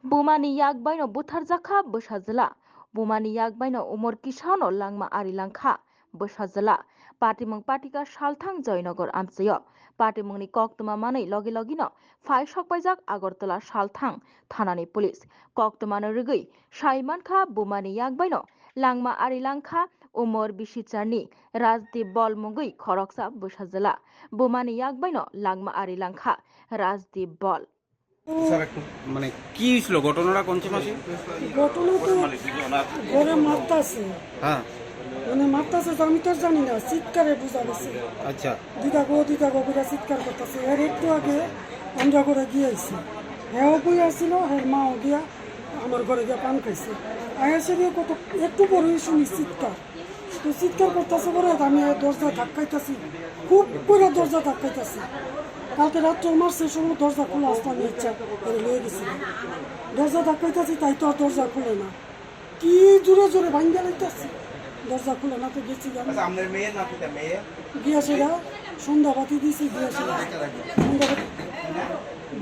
Bumani yak baino buthar jakha bwsajala. Bumani yak baino umor kisano langma ari langkha bwsajala. Patimung patika salthang Joynagar amchayo. Patimungni koktuma manai logi logino phai sokpaijak Agartala salthang thanani police. Koktumano rwgui saimankha bumani yak baino langma ari langkha umor bisicharni Rajdip Bol mungui khoroksa bwsajala. Bumani yak baino langma ari langkha Rajdip Bol. মানে কি হয়েছিল ঘটনাটা কোন মাসে? ঘটনা তো ঘরে মারতাছে, হ্যাঁ মানে মারতাছে তো আমি তো জানি না, চিৎকারে বোঝা গেছে। আচ্ছা দিদা গো করে চিৎকার করতেছে। এর একটু আগে আমরা ঘরে গিয়েছি, হ্যাঁ বই আসছিল, হ্যাঁ মাও গিয়া আমার ঘরে গিয়ে পান খাইছে। আয়াসে দিয়ে কত একটু পরে শুনি চিৎকার, তো চিৎকার করতেছে পরে আমি দরজা ধাক্কাইতেছি, খুব করে দরজা ধাক্কাইতেছি। কালকে রাত্রে মারছে সময় দরজা খোলা আসতে আমি ইচ্ছা করে লয়ে গেছি, দরজা ধাক্কাইতেছি তাই তো আর দরজা খুলে না, কি জোরে জোরে ভাঙ্গা লাইতেছি, দরজা খুলে না। তো গেছি গিয়া সেটা সন্ধ্যাবাতি দিয়েছি, গিয়া সেটা সন্ধ্যাবাতি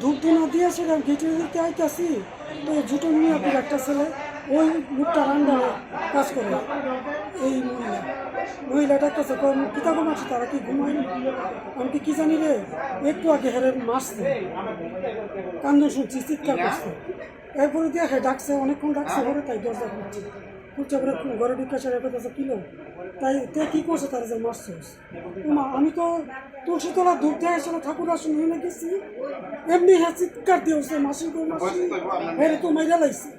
ধূপ ধুনা দিয়ে সেটা গেটে দিতে আইতাছি। তো জুটো নিয়ে একটা ছেলে ওই মুখটা রান্ডারে কাজ করে, এই মহিলাটার কাছে কিতাব মারছে, তারা কি ঘুমায়? আমি কি জানি রে, একটু আগে হেরে মারছে, কান্দ শুনছি, চিৎকার করছে। এরপরে দিয়ে ডাকছে, অনেকক্ষণ ডাকছে ঘরে, তাই দরজা খুলছে, খুলছে পরে ঘরে ঢুকে সেরে কথা কিলো তাই তে কী করছে, তারা যে মারছে। আমি তো তুলসীতলা ধূপ দিয়ে এসে ঠাকুর আসন হয়ে গেছি, এমনি হ্যাঁ চিৎকার দিয়েছে, মাসি গো মাসি, হেরে তো মাইরা লাগছে।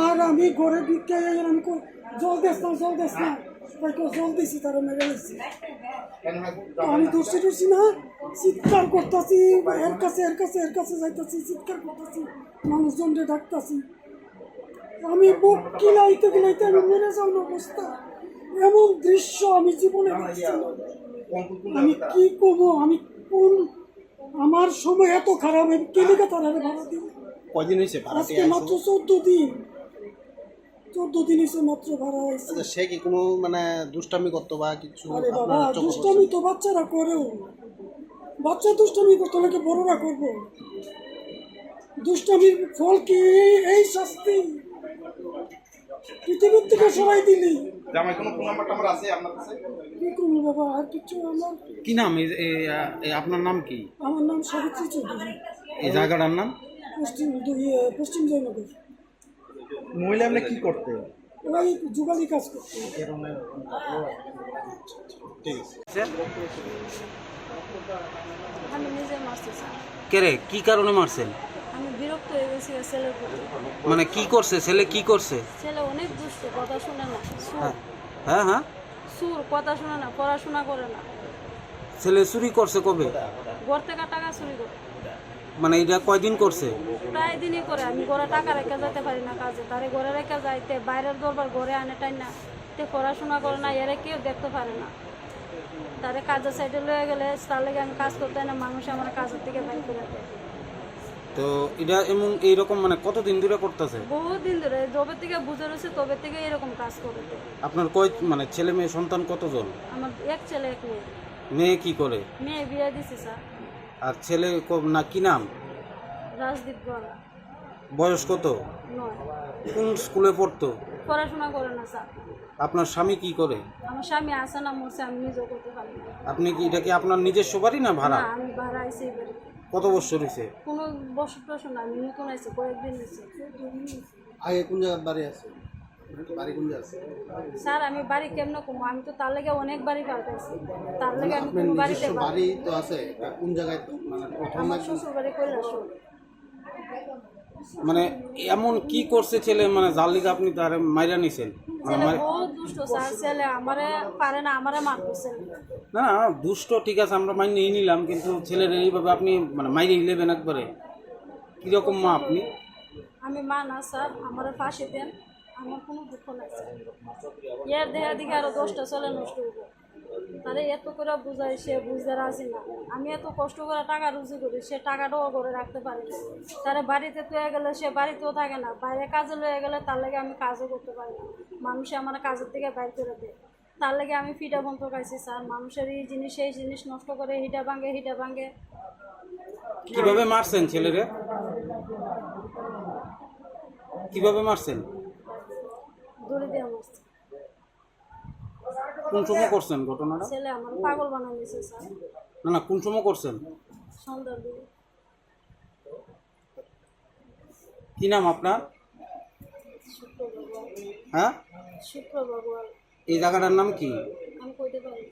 আর আমি ঘরে ঢুকে আমি জল দেস না সবাই জল দিয়েছি, তারা মেরে গেছি। আমি দর্শি না, চিৎকার করতেছি, এর কাছে যাইতেছি, চিৎকার করতেছি, মানুষজনকে ডাকতেছি। আমি বুক কিলাইতে আমি মেরে যাওয়ার অবস্থা, এমন দৃশ্য আমি জীবনে দেখছি। আমি কি করবো, আমি কোন আমার সময় এত খারাপ, আমি কেলিকা তারা ভাড়া দিই। কদিন হয়েছে আজকে মাত্র 14 দিন এসে মাত্র ভাড়া হয়েছে। সে কি কোনো মানে দুষ্টামি করতো বা কিছু? আরে বাবা, দুষ্টামি তো বাচ্চারা করেও, বাচ্চা দুষ্টামি করতে হলে বড়রা করবো। দুষ্টামির ফল কি এই শাস্তি? পৃথিবীর থেকে সবাই দিলি কি করবো বাবা, আর কিছু আমার। কি নাম আপনার নাম কি? আমার নাম সাবিত্রী চৌধুরী। এই জায়গাটার নাম? পশ্চিম জয়নগর। মহিলা আপনি কি করতে? ওই যুগালি কাজ করতে। ঠিক আছে। আমি নিজে মারছি স্যার। কে কি কারণে মারছেন? আমি বিরক্ত হয়ে গেছি ছেলের প্রতি। মানে কি করছে ছেলে, কি করছে? ছেলে অনেক দুষ্ট, কথা শুনে না, হ্যাঁ হ্যাঁ সুর, কথা শুনে না, পড়াশোনা করে না। ছেলে চুরি করছে কবে? ঘর থেকে টাকা চুরি করে। মানে এটা কয়দিন করছে? প্রায় দিনই করে। আমি ঘরে টাকা রেখে যেতে পারি না কাজে, তারে ঘরে রেখে যাইতে বাইরের দরবার ঘরে আনে টাই না, তে পড়াশোনা করে না, এরা কেউ দেখতে পারে না। তারে কাজের সাইডে লয়ে গেলে তার লেগে আমি কাজ করতে না, মানুষ আমার কাজের থেকে বাইর করে দেয়। তো এটা এমন এইরকম মানে কতদিন ধরে করতেছে? বহুদিন ধরে, যবে থেকে বুঝে রয়েছে তবে থেকে এরকম কাজ করে। আপনার মানে ছেলে মেয়ে সন্তান কতজন? আমার এক ছেলে এক মেয়ে। মেয়ে কি করে? মেয়ে বিয়ে দিছি স্যার। আর ছেলে না কি নাম? রাজদীপ বল। বয়স কত? 9। কোন স্কুলে পড়তো? পড়াশোনা করে না স্যার। আপনার স্বামী কি করে? আমার স্বামী আসে না, মরছে, আমি নিজেও করতে পারি না। আপনি কি এটা কি আপনার নিজস্ব বাড়ি না ভাড়া? না, আমি ভাড়া আইসি এবারে। কত বছর হয়েছে? কোনো বছর টছর না, আমি নতুন আইসি, কয়েকদিন হয়েছে। আগে কোন জায়গায় বাড়ি আছে? বাড়ি কোন জায়গায় আছে? স্যার আমি বাড়ি কেমনে কমো, আমি তো তার লেগে অনেক বাড়ি পাল্টাইছি, তার লেগে আমি কোনো বাড়িতে বাড়ি তো আছে কোন জায়গায়? মানে আমার শ্বশুর বাড়ি কৈলাসর। মানে এমন কি করছে ছেলে, মানে যার লিগে আপনি তার মাইরা নিছেন? ছেলে বহুত দুষ্ট স্যার, ছেলে আমারে পারে না, আমারে মারতেছে। না না দুষ্ট ঠিক আছে, আমরা মাইনে নিলাম, কিন্তু ছেলের এইভাবে আপনি মানে মাইরে নেবেন একবারে, কিরকম মা আপনি? আমি মা না স্যার, আমার ফাঁসি দেন, আমার কোনো দুঃখ নাই স্যার। এর দেহা দিকে আরো 10টা ছেলে নষ্ট হইব, তারে এত করে বুঝাই, সে বুঝতে রাজি না। আমি এত কষ্ট করে টাকা রুজি করি, সে টাকাটাও করে রাখতে পারি না। তারে বাড়িতে তুলে গেলে সে বাড়িতেও থাকে না, বাইরে কাজে লয়ে গেলে তার লেগে আমি কাজও করতে পারি না, মানুষে আমার কাজের থেকে বাইর করে দেয়। তার লেগে আমি ফিটা বন্ধ খাইছি স্যার। মানুষের এই জিনিস সেই জিনিস নষ্ট করে হিটা ভাঙে। কিভাবে মারছেন ছেলেরে? কিভাবে মারছেন? দড়ি দিয়ে মারছে। কোন সময় করছেন ঘটনাটা? ছেলে আমার পাগল বানাই দিয়েছে স্যার, না না, কোন সময় করছেন? সন্ধ্যার দিকে। কি নাম আপনার? শুক্রবার হ্যাঁ, শুক্রবার এই জায়গাটার নাম কি? আমি কইতে পারি